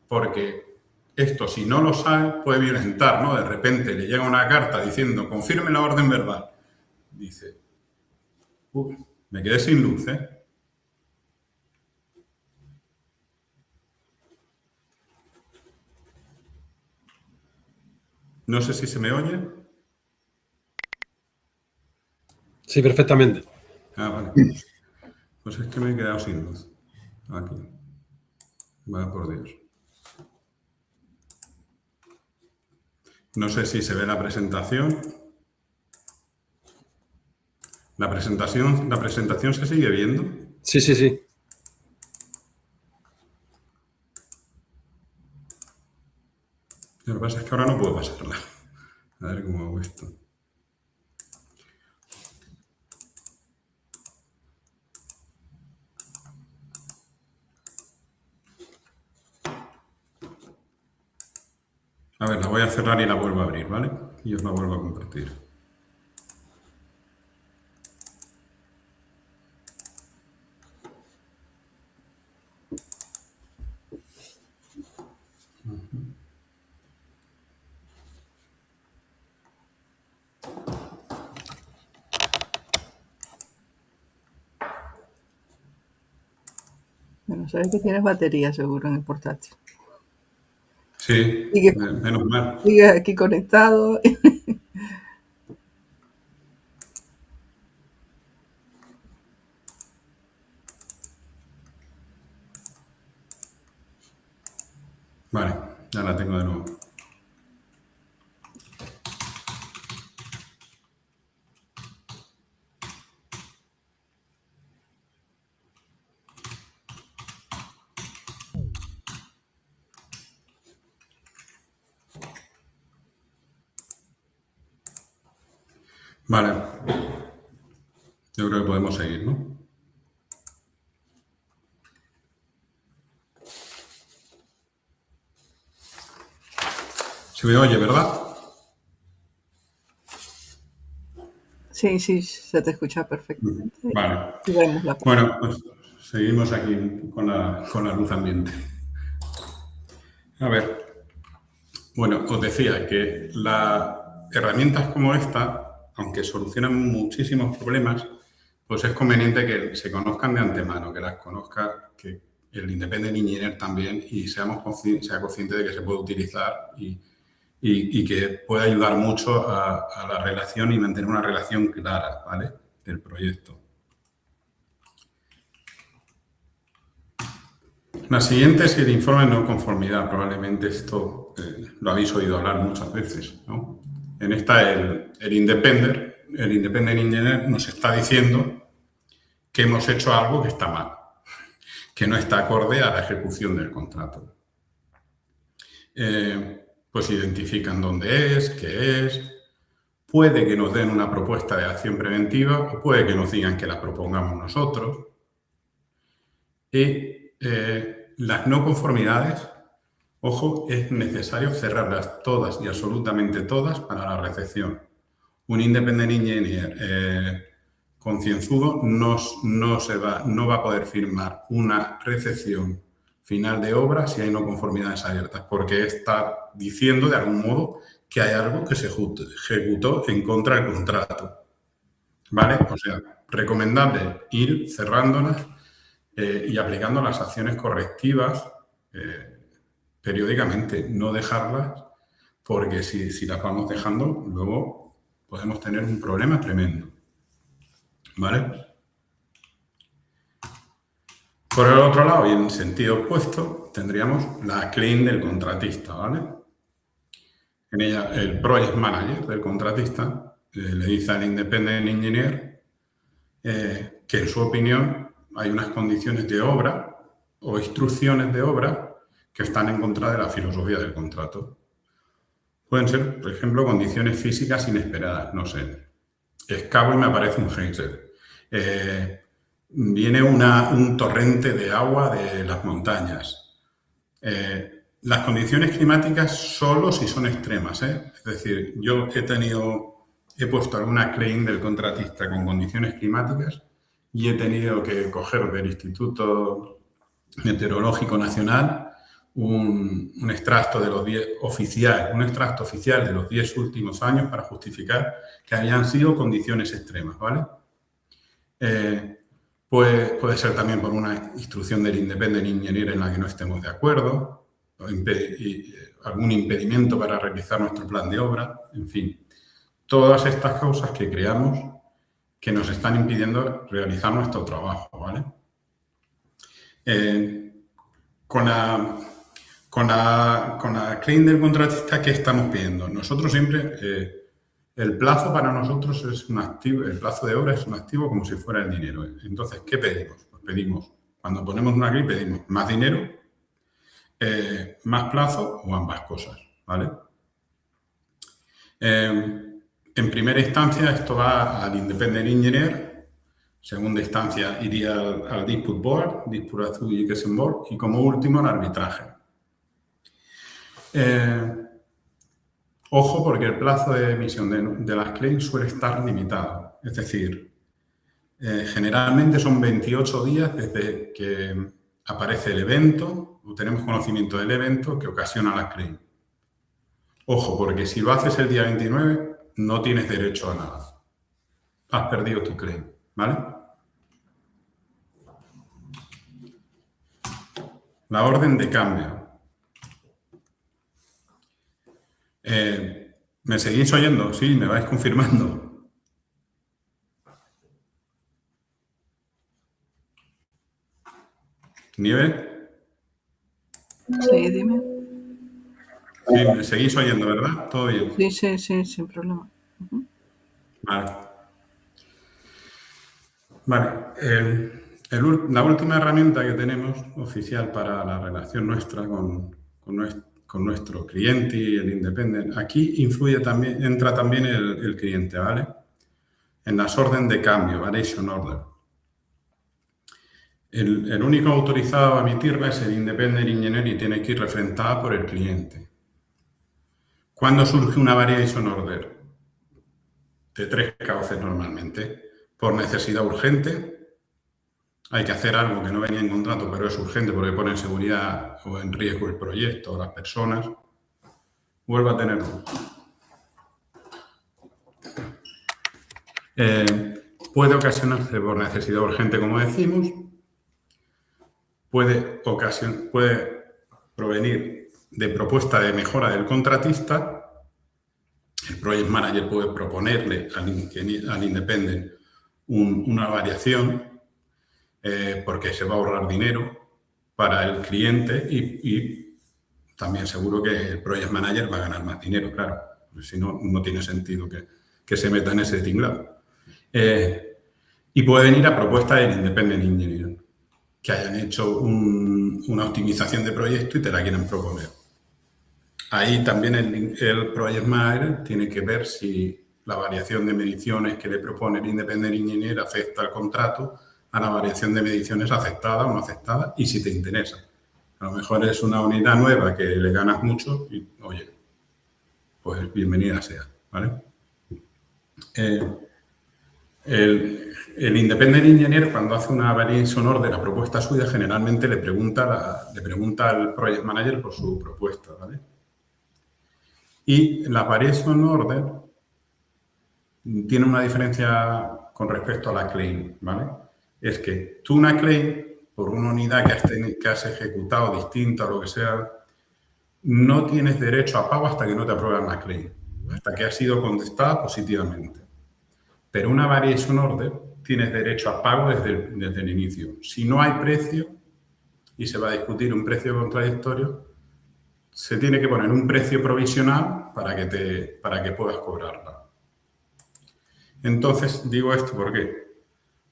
Porque esto, si no lo sabe, puede violentar, ¿no? De repente le llega una carta diciendo, confirme la orden verbal. Dice, me quedé sin luz, ¿eh? No sé si se me oye. Sí, perfectamente. Ah, vale. Pues es que me he quedado sin luz. Aquí. Vaya por Dios. No sé si se ve la presentación. ¿La presentación se sigue viendo? Sí, sí, sí. Lo que pasa es que ahora no puedo pasarla. A ver cómo hago esto. A ver, la voy a cerrar y la vuelvo a abrir, ¿vale? Y os la vuelvo a compartir. Bueno, sabes que tienes batería seguro en el portátil. Sí, Sigue, menos mal. sigue aquí conectado. Vale, ya la tengo de nuevo. Vale. Yo creo que podemos seguir, ¿no? Se me oye, ¿verdad? Sí, sí, se te escucha perfectamente. Vale. Y vemos la Bueno, pues seguimos aquí con la luz ambiente. A ver. Bueno, os decía que las herramientas como esta, aunque solucionan muchísimos problemas, pues es conveniente que se conozcan de antemano, que las conozca, que el Independent Engineer también y sea consciente de que se puede utilizar y que puede ayudar mucho a la relación y mantener una relación clara, ¿vale? Del proyecto. La siguiente es el informe de no conformidad. Probablemente esto lo habéis oído hablar muchas veces, ¿no? En esta el Independent Engineer nos está diciendo que hemos hecho algo que está mal, que no está acorde a la ejecución del contrato. Pues identifican dónde es, qué es. Puede que nos den una propuesta de acción preventiva o puede que nos digan que la propongamos nosotros. Y las no conformidades, ojo, es necesario cerrarlas todas y absolutamente todas para la recepción. Un Independent Engineer concienzudo no va a poder firmar una recepción final de obra si hay no conformidades abiertas, porque está diciendo de algún modo que hay algo que se ejecutó en contra del contrato. ¿Vale? O sea, recomendable ir cerrándolas y aplicando las acciones correctivas periódicamente, no dejarlas, porque si las vamos dejando, luego podemos tener un problema tremendo. ¿Vale? Por el otro lado, y en sentido opuesto, tendríamos la claim del contratista, ¿vale? En ella, el project manager del contratista le dice al independent engineer que en su opinión hay unas condiciones de obra o instrucciones de obra que están en contra de la filosofía del contrato. Pueden ser, por ejemplo, condiciones físicas inesperadas, no sé. Excavo y me aparece un geyser. Viene un torrente de agua de las montañas. Las condiciones climáticas solo si son extremas, ¿eh? Es decir, yo he puesto alguna claim del contratista con condiciones climáticas y he tenido que coger del Instituto Meteorológico Nacional un extracto de los 10 oficial, un extracto oficial de los 10 últimos años para justificar que habían sido condiciones extremas, ¿vale? Puede ser también por una instrucción del independent engineer en la que no estemos de acuerdo, algún impedimento para realizar nuestro plan de obra, en fin. Todas estas causas que creamos que nos están impidiendo realizar nuestro trabajo, ¿vale? Con la claim del contratista, ¿qué estamos pidiendo? Nosotros siempre, el plazo para nosotros es un activo, el plazo de obra es un activo como si fuera el dinero. Entonces, ¿qué pedimos? Pues pedimos, cuando ponemos una claim, pedimos más dinero, más plazo o ambas cosas, ¿vale? En primera instancia, esto va al independent engineer. Segunda instancia, iría al Dispute Board, Dispute Adjudication Board, y como último, al arbitraje. Ojo, porque el plazo de emisión de las claims suele estar limitado. Es decir, generalmente son 28 días desde que aparece el evento o tenemos conocimiento del evento que ocasiona la claim. Ojo, porque si lo haces el día 29, no tienes derecho a nada. Has perdido tu claim, ¿vale? La orden de cambio. ¿Me seguís oyendo? Sí, me vais confirmando. ¿Nieve? Sí, dime. Sí, me seguís oyendo, ¿verdad? ¿Todo bien? Sí, sin problema. Vale. La última herramienta que tenemos oficial para la relación nuestra con nuestro cliente y el independent, aquí entra también el cliente, ¿vale? En las órdenes de cambio, variation order. El único autorizado a emitirla es el independent engineer y tiene que ir refrentada por el cliente. ¿Cuándo surge una variation order? De 3 cauces normalmente. Por necesidad urgente. Hay que hacer algo que no venía en contrato, pero es urgente porque pone en seguridad o en riesgo el proyecto o las personas. Vuelvo a tenerlo. Puede ocasionarse por necesidad urgente, como decimos. Puede provenir de propuesta de mejora del contratista. El project manager puede proponerle al independent una variación porque se va a ahorrar dinero para el cliente y también seguro que el project manager va a ganar más dinero, claro. Si no, no tiene sentido que se meta en ese tinglado. Y puede venir a propuesta del independent engineer, que hayan hecho una optimización de proyecto y te la quieran proponer. Ahí también el project manager tiene que ver si la variación de mediciones que le propone el independent engineer afecta al contrato, a la variación de mediciones aceptada o no aceptada y si te interesa. A lo mejor es una unidad nueva que le ganas mucho y, oye, pues bienvenida sea, ¿vale? El Independent Engineer, cuando hace una variation order, la propuesta suya, generalmente le pregunta al Project Manager por su propuesta, ¿vale? Y la variation order tiene una diferencia con respecto a la claim, ¿vale? Es que tú una claim, por una unidad que has ejecutado distinta o lo que sea, no tienes derecho a pago hasta que no te aprueban la claim, hasta que ha sido contestada positivamente. Pero una variation order tienes derecho a pago desde el inicio. Si no hay precio y se va a discutir un precio contradictorio, se tiene que poner un precio provisional para que puedas cobrarla. Entonces, digo esto, ¿por qué?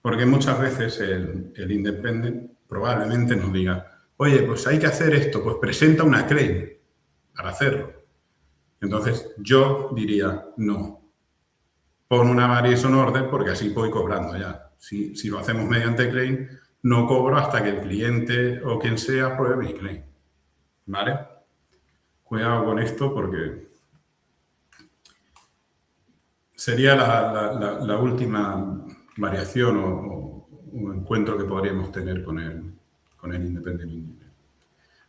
Porque muchas veces el Independent probablemente nos diga, oye, pues hay que hacer esto, pues presenta una claim para hacerlo. Entonces, yo diría, no, pon una variation order porque así voy cobrando ya. Si lo hacemos mediante claim, no cobro hasta que el cliente o quien sea apruebe mi claim. ¿Vale? Cuidado con esto porque sería la última variación o encuentro que podríamos tener con el Independent Engineer.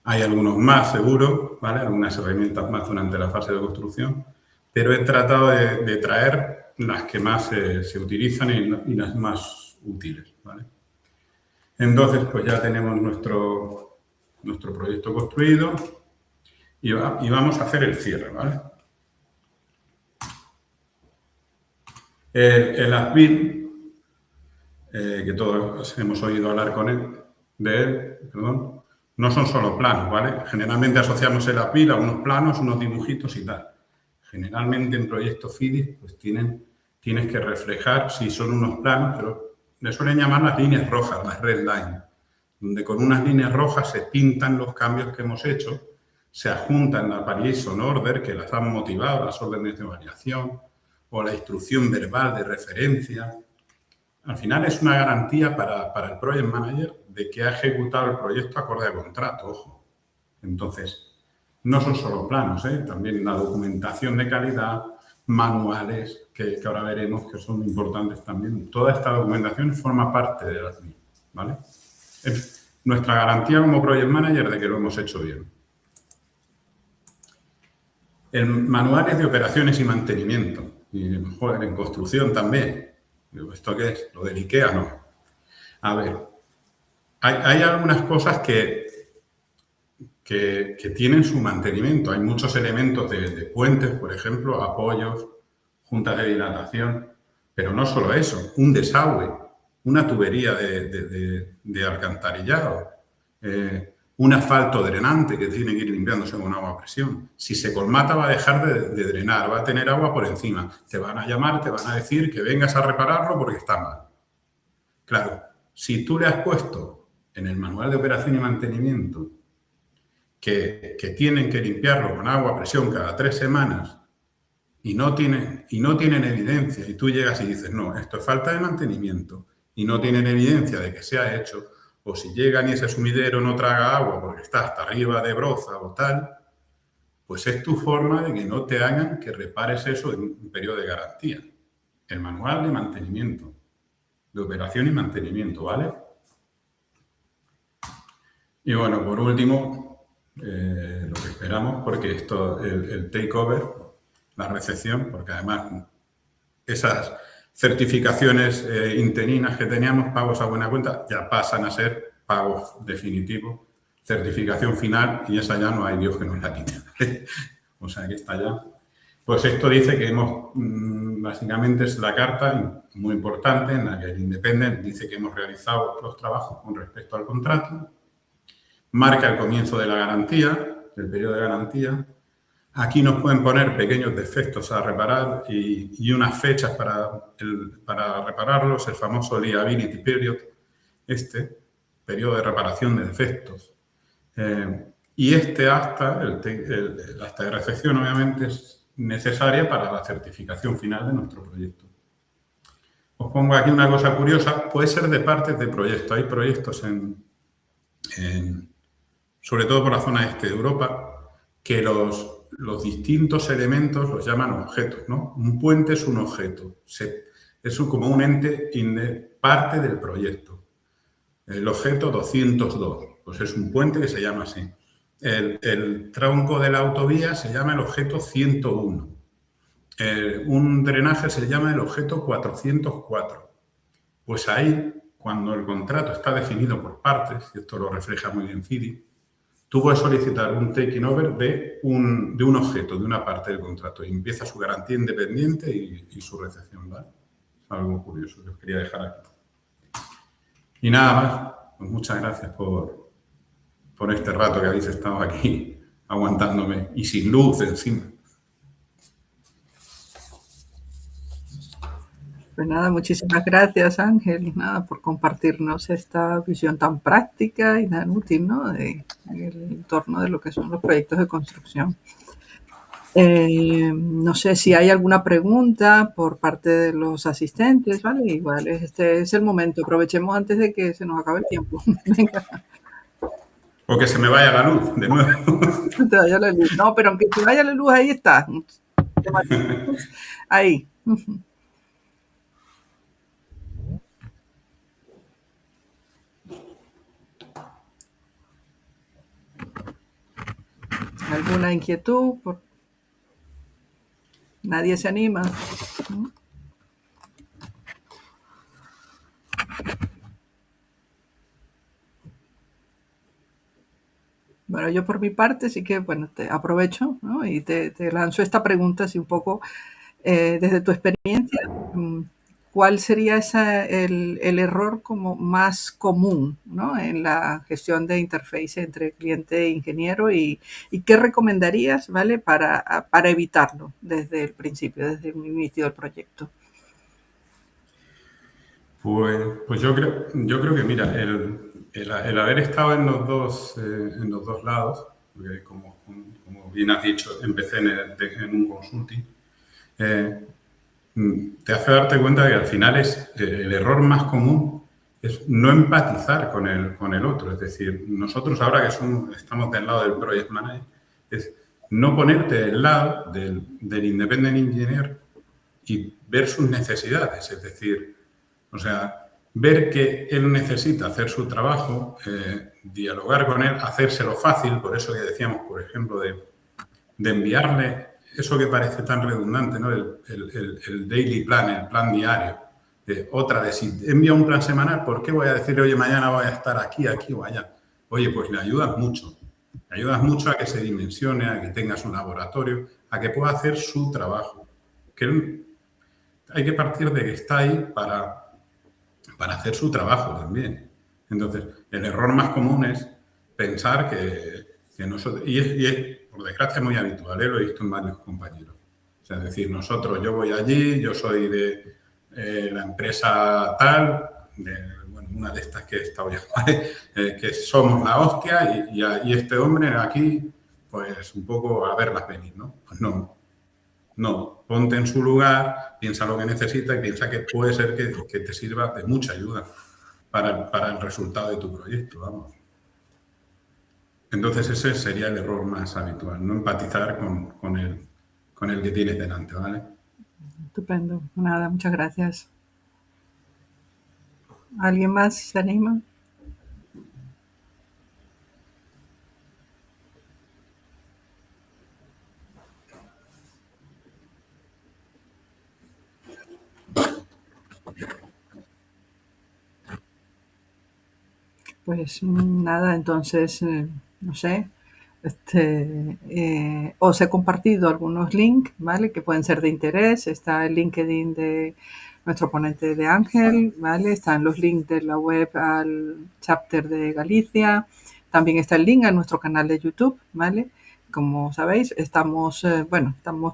Hay algunos más, seguro, ¿vale? Algunas herramientas más durante la fase de construcción, pero he tratado de traer las que más se utilizan y las más útiles, ¿vale? Entonces, pues ya tenemos nuestro proyecto construido y vamos a hacer el cierre, ¿vale? El as-built, que todos hemos oído hablar de él, no son solo planos, ¿vale? Generalmente asociamos el as-built a unos planos, unos dibujitos y tal. Generalmente en proyectos FIDIS pues tienes que reflejar, si son unos planos, pero le suelen llamar las líneas rojas, las red lines, donde con unas líneas rojas se pintan los cambios que hemos hecho, se adjuntan la variation order, que las han motivado, las órdenes de variación, o la instrucción verbal de referencia. Al final es una garantía para el Project Manager de que ha ejecutado el proyecto acorde al contrato, ojo. Entonces, no son solo planos, también la documentación de calidad, manuales, que ahora veremos que son importantes también. Toda esta documentación forma parte de la SMI, ¿vale? Es nuestra garantía como Project Manager de que lo hemos hecho bien. El manual es de operaciones y mantenimiento. Y, joder, en construcción también. ¿Esto qué es? ¿Lo del IKEA? No. A ver, hay algunas cosas que tienen su mantenimiento. Hay muchos elementos de puentes, por ejemplo, apoyos, juntas de dilatación, pero no solo eso, un desagüe, una tubería de alcantarillado, un asfalto drenante que tiene que ir limpiándose con agua a presión. Si se colmata va a dejar de drenar, va a tener agua por encima. Te van a llamar, te van a decir que vengas a repararlo porque está mal. Claro, si tú le has puesto en el manual de operación y mantenimiento que tienen que limpiarlo con agua a presión cada 3 semanas y no tienen evidencia y tú llegas y dices, no, esto es falta de mantenimiento y no tienen evidencia de que se ha hecho, o si llegan y ese sumidero no traga agua porque está hasta arriba de broza o tal, pues es tu forma de que no te hagan que repares eso en un periodo de garantía. El manual de mantenimiento, de operación y mantenimiento, ¿vale? Y bueno, por último, lo que esperamos, porque esto, el takeover, la recepción, porque además esas certificaciones interinas que teníamos, pagos a buena cuenta, ya pasan a ser pagos definitivos, certificación final, y esa ya no hay Dios que nos la quite. O sea, que está ya. Pues esto dice que básicamente es la carta muy importante en la que el Independent dice que hemos realizado los trabajos con respecto al contrato, marca el comienzo de la garantía, del periodo de garantía. Aquí nos pueden poner pequeños defectos a reparar y unas fechas para repararlos, el famoso liability period, periodo de reparación de defectos. Y acta, el acta de recepción, obviamente, es necesaria para la certificación final de nuestro proyecto. Os pongo aquí una cosa curiosa, puede ser de partes de proyecto. Hay proyectos sobre todo por la zona este de Europa, que los distintos elementos los llaman objetos, ¿no? Un puente es un objeto. es como un ente parte del proyecto. El objeto 202, pues es un puente que se llama así. El tronco de la autovía se llama el objeto 101. Un drenaje se llama el objeto 404. Pues ahí, cuando el contrato está definido por partes, y esto lo refleja muy bien FIDI, tú puedes solicitar un taking over de un objeto, de una parte del contrato, y empieza su garantía independiente y su recepción, ¿vale? Es algo curioso que os quería dejar aquí. Y nada más, pues muchas gracias por este rato que habéis estado aquí aguantándome y sin luz encima. Pues nada, muchísimas gracias, Ángel, nada, por compartirnos esta visión tan práctica y tan útil, ¿no? En el entorno de lo que son los proyectos de construcción. No sé si hay alguna pregunta por parte de los asistentes, ¿vale? Igual este es el momento, aprovechemos antes de que se nos acabe el tiempo. Venga. O que se me vaya la luz de nuevo. Te vaya la luz. No, pero aunque se vaya la luz, ahí está. Ahí. ¿Alguna inquietud? Nadie se anima. Bueno, yo por mi parte sí que, bueno, te aprovecho, ¿no? Y te lanzo esta pregunta así un poco desde tu experiencia. ¿Cuál sería el error como más común, ¿no? En la gestión de interface entre cliente e ingeniero y qué recomendarías, ¿vale? Para evitarlo desde el principio, desde el inicio del proyecto. Pues yo creo que, mira, el haber estado en los dos lados, porque como bien has dicho, empecé en un consulting, te hace darte cuenta que al final el error más común es no empatizar con el otro. Es decir, nosotros ahora que estamos del lado del project manager, es no ponerte del lado del independent engineer y ver sus necesidades. Es decir, o sea, ver que él necesita hacer su trabajo, dialogar con él, hacérselo fácil, por eso que decíamos, por ejemplo, de enviarle eso que parece tan redundante, ¿no? El daily plan, el plan diario. Otra vez, si envía un plan semanal, ¿por qué voy a decirle, oye, mañana voy a estar aquí o allá? Oye, pues le ayudas mucho. Le ayudas mucho a que se dimensione, a que tenga su laboratorio, a que pueda hacer su trabajo. Que hay que partir de que está ahí para hacer su trabajo también. Entonces, el error más común es pensar que nosotros, y es, por desgracia, muy habitual, lo he visto en varios compañeros. O sea, es decir, yo voy allí, yo soy de la empresa tal, una de estas que he estado ya, que somos la hostia y este hombre aquí, pues un poco a verlas venir, ¿no? Pues no, ponte en su lugar, piensa lo que necesita y piensa que puede ser que te sirva de mucha ayuda para el resultado de tu proyecto, vamos. Entonces ese sería el error más habitual, no empatizar con el que tienes delante, ¿vale? Estupendo. Nada, muchas gracias. ¿Alguien más se anima? Pues nada, entonces, no sé, os he compartido algunos links, ¿vale? Que pueden ser de interés. Está el LinkedIn de nuestro ponente de Ángel, ¿vale? Están los links de la web al chapter de Galicia. También está el link a nuestro canal de YouTube, ¿vale? Como sabéis, estamos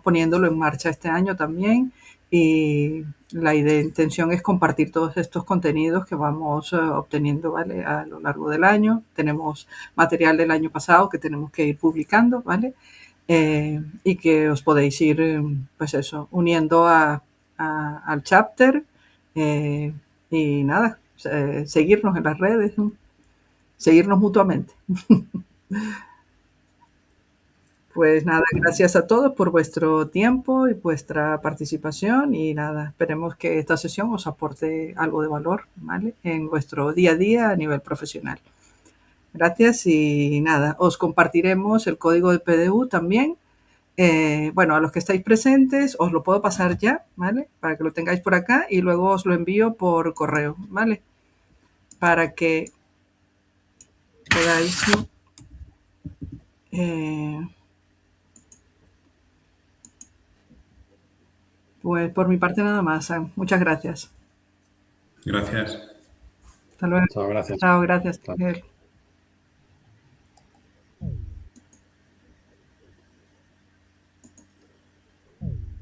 poniéndolo en marcha este año también y la intención es compartir todos estos contenidos que vamos obteniendo, ¿vale? A lo largo del año. Tenemos material del año pasado que tenemos que ir publicando, ¿vale? Y que os podéis ir, pues eso, uniendo al chapter y nada, seguirnos en las redes, ¿no? Seguirnos mutuamente. Pues nada, gracias a todos por vuestro tiempo y vuestra participación y nada, esperemos que esta sesión os aporte algo de valor, ¿vale? En vuestro día a día a nivel profesional. Gracias y nada, os compartiremos el código de PDU también. Bueno, a los que estáis presentes os lo puedo pasar ya, ¿vale? Para que lo tengáis por acá y luego os lo envío por correo, ¿vale? Para que podáis, ¿no? Pues por mi parte nada más. Muchas gracias. Gracias. Hasta luego. Chao, gracias. Chao, gracias. Chao. Miguel.